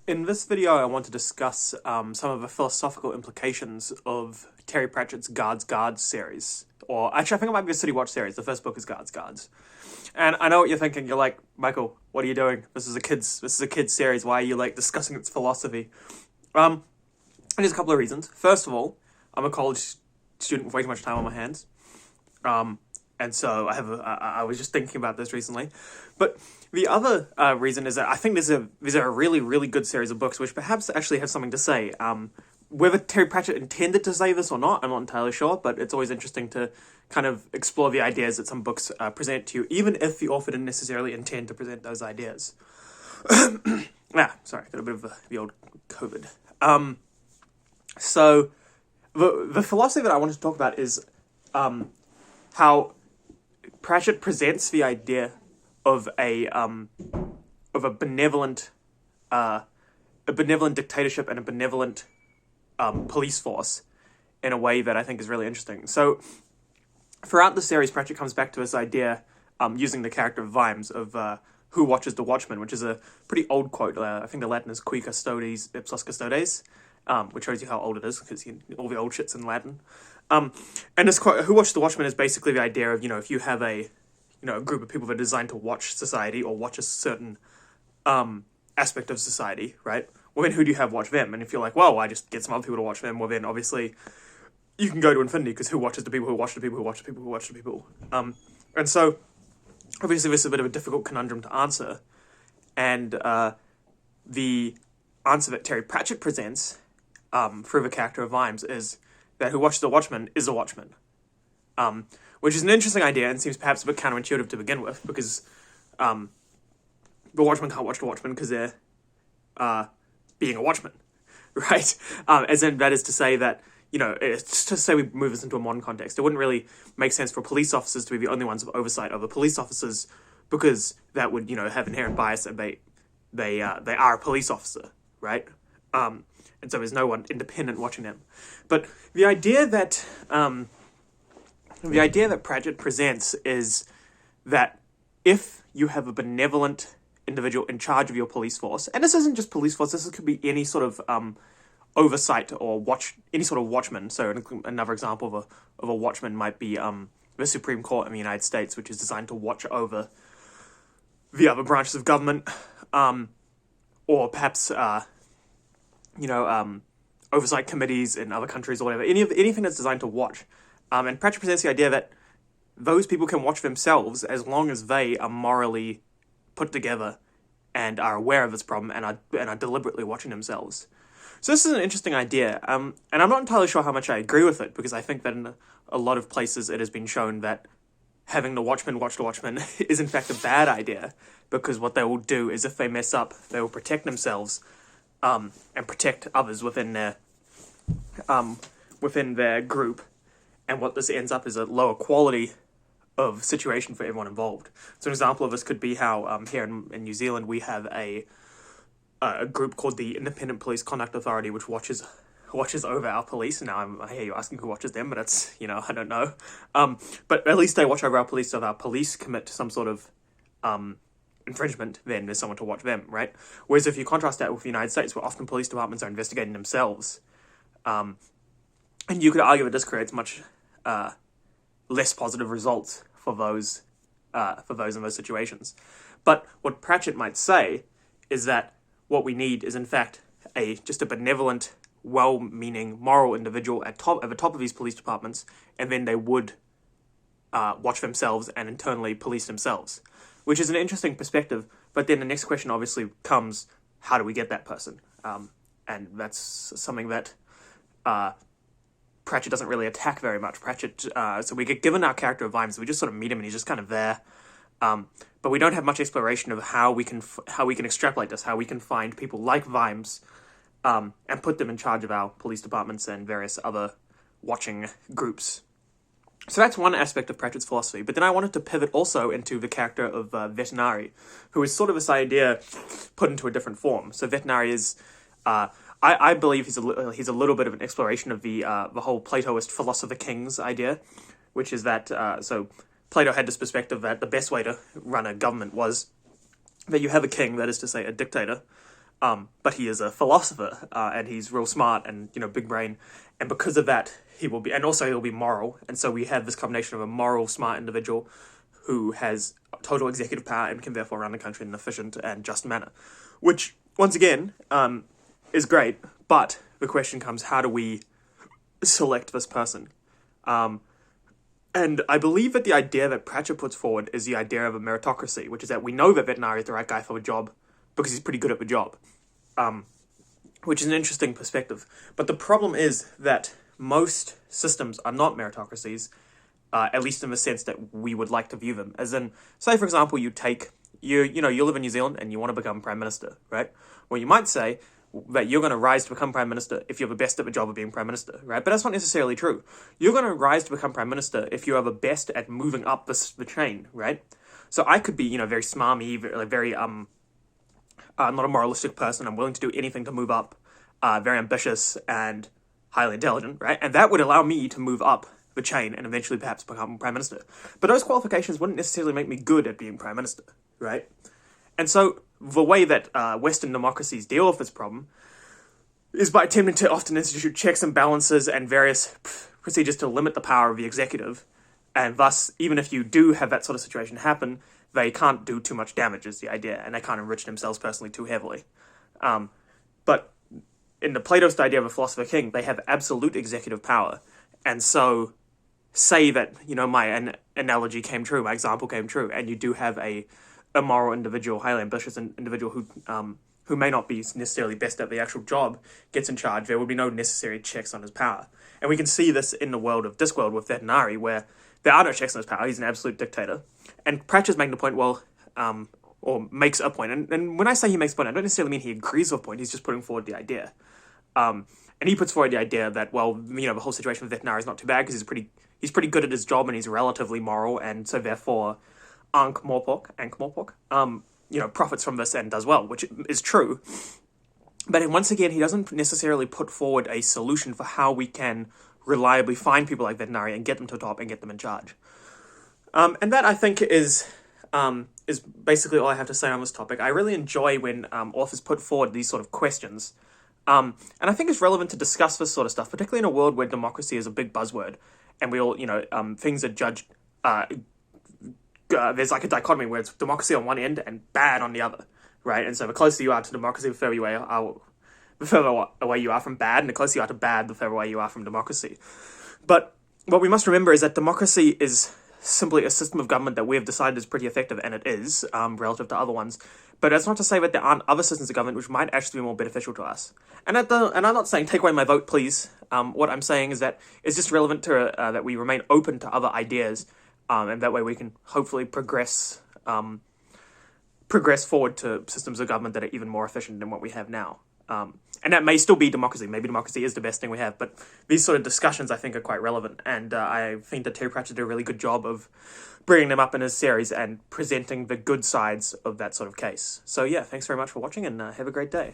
In this video, I want to discuss some of the philosophical implications of Terry Pratchett's Guards series. Or, actually, I think it might be a City Watch series. The first book is Guards. And I know what you're thinking. You're like, Michael, what are you doing? This is a kid's series. Why are you, like, discussing its philosophy? There's a couple of reasons. First of all, I'm a college student with way too much time on my hands. And so I was just thinking about this recently. But the other reason is that I think these are a really, really good series of books which perhaps actually have something to say. Whether Terry Pratchett intended to say this or not, I'm not entirely sure, but it's always interesting to kind of explore the ideas that some books present to you, even if the author didn't necessarily intend to present those ideas. Sorry, got a bit of the old COVID. So the philosophy that I wanted to talk about is how Pratchett presents the idea of a benevolent dictatorship and a benevolent police force in a way that I think is really interesting. So throughout the series, Pratchett comes back to this idea using the character of Vimes of who watches the Watchman, which is a pretty old quote. I think the Latin is qui custodes ipsos custodes, which shows you how old it is because all the old shit's in Latin. And this quote, who watches the Watchman, is basically the idea of, if you have a group of people that are designed to watch society or watch a certain aspect of society, right? Well, then who do you have watch them? And if you're like, well, I just get some other people to watch them, well, then obviously you can go to infinity because who watches the people who watch the people who watch the people who watch the people? And so obviously this is a bit of a difficult conundrum to answer. And the answer that Terry Pratchett presents through the character of Vimes is that who watches the Watchman is a Watchman. Which is an interesting idea and seems perhaps a bit counterintuitive to begin with, because the Watchman can't watch the Watchman because they're being a Watchman, right? As in, that is to say that, it's to say we move this into a modern context, it wouldn't really make sense for police officers to be the only ones with oversight over police officers, because that would, have inherent bias and they are a police officer, right? And so there's no one independent watching them. But the idea that Pratchett presents is that if you have a benevolent individual in charge of your police force, and this isn't just police force, this could be any sort of oversight or any sort of watchman. So another example of a watchman might be the Supreme Court in the United States, which is designed to watch over the other branches of government, or perhaps oversight committees in other countries or whatever. Anything that's designed to watch. And Pratchett presents the idea that those people can watch themselves as long as they are morally put together and are aware of this problem and are deliberately watching themselves. So this is an interesting idea, and I'm not entirely sure how much I agree with it, because I think that in a lot of places it has been shown that having the Watchman watch the Watchman is in fact a bad idea, because what they will do is, if they mess up, they will protect themselves and protect others within their group. And what this ends up is a lower quality of situation for everyone involved. So an example of this could be how here in New Zealand we have a group called the Independent Police Conduct Authority, which watches over our police. Now I hear you asking who watches them, but it's, I don't know. But at least they watch over our police, so if our police commit some sort of infringement, then there's someone to watch them, right? Whereas if you contrast that with the United States, where often police departments are investigating themselves, and you could argue that this creates much less positive results for those in those situations. But what Pratchett might say is that what we need is in fact just a benevolent, well-meaning, moral individual at the top of these police departments, and then they would watch themselves and internally police themselves, which is an interesting perspective. But then the next question obviously comes: how do we get that person? And that's something that Pratchett doesn't really attack very much. So we get given our character of Vimes, we just sort of meet him and he's just kind of there. But we don't have much exploration of how we can extrapolate this, how we can find people like Vimes, and put them in charge of our police departments and various other watching groups. So that's one aspect of Pratchett's philosophy. But then I wanted to pivot also into the character of Vetinari, who is sort of this idea put into a different form. So Vetinari is I believe he's a little bit of an exploration of the whole Platoist philosopher kings idea, which is that so Plato had this perspective that the best way to run a government was that you have a king, that is to say a dictator, but he is a philosopher, and he's real smart and, big brain. And because of that, he'll be moral. And so we have this combination of a moral, smart individual who has total executive power and can therefore run the country in an efficient and just manner. Which, once again, is great, but the question comes, how do we select this person? And I believe that the idea that Pratchett puts forward is the idea of a meritocracy, which is that we know that Vetinari is the right guy for the job because he's pretty good at the job, which is an interesting perspective. But the problem is that most systems are not meritocracies, at least in the sense that we would like to view them. As in, say for example, you live in New Zealand and you want to become Prime Minister, right? Well, you might say that you're going to rise to become Prime Minister if you're the best at the job of being Prime Minister, right? But that's not necessarily true. You're going to rise to become Prime Minister if you are the best at moving up the chain, right? So I could be, very smarmy, very not a moralistic person. I'm willing to do anything to move up, very ambitious and highly intelligent, right? And that would allow me to move up the chain and eventually perhaps become Prime Minister. But those qualifications wouldn't necessarily make me good at being Prime Minister, right? And so the way that Western democracies deal with this problem is by attempting to often institute checks and balances and various procedures to limit the power of the executive. And thus, even if you do have that sort of situation happen, they can't do too much damage is the idea, and they can't enrich themselves personally too heavily. But in the Platoist idea of a philosopher king, they have absolute executive power. And so, say that, my analogy came true, my example came true, and you do have a moral individual, highly ambitious individual who may not be necessarily best at the actual job, gets in charge, there would be no necessary checks on his power. And we can see this in the world of Discworld with Vetinari, where there are no checks on his power, he's an absolute dictator. And Pratchett's making the point, or makes a point, and when I say he makes a point, I don't necessarily mean he agrees with a point, he's just putting forward the idea. And he puts forward the idea that, the whole situation with Vetinari is not too bad, because he's pretty good at his job, and he's relatively moral, and so therefore Ankh-Morpork, profits from this and does well, which is true. But once again, he doesn't necessarily put forward a solution for how we can reliably find people like Vetinari and get them to the top and get them in charge. And that, I think, is basically all I have to say on this topic. I really enjoy when authors put forward these sort of questions. And I think it's relevant to discuss this sort of stuff, particularly in a world where democracy is a big buzzword, and we all, things are judged... there's like a dichotomy where it's democracy on one end and bad on the other, right? And so the closer you are to democracy, the further away you are from bad, and the closer you are to bad, the further away you are from democracy. But what we must remember is that democracy is simply a system of government that we have decided is pretty effective, and it is, relative to other ones. But that's not to say that there aren't other systems of government which might actually be more beneficial to us. And I'm not saying take away my vote, please. What I'm saying is that it's just relevant to that we remain open to other ideas, and that way we can hopefully progress forward to systems of government that are even more efficient than what we have now. And that may still be democracy. Maybe democracy is the best thing we have. But these sort of discussions, I think, are quite relevant. And I think that Terry Pratchett did a really good job of bringing them up in his series and presenting the good sides of that sort of case. So yeah, thanks very much for watching, and have a great day.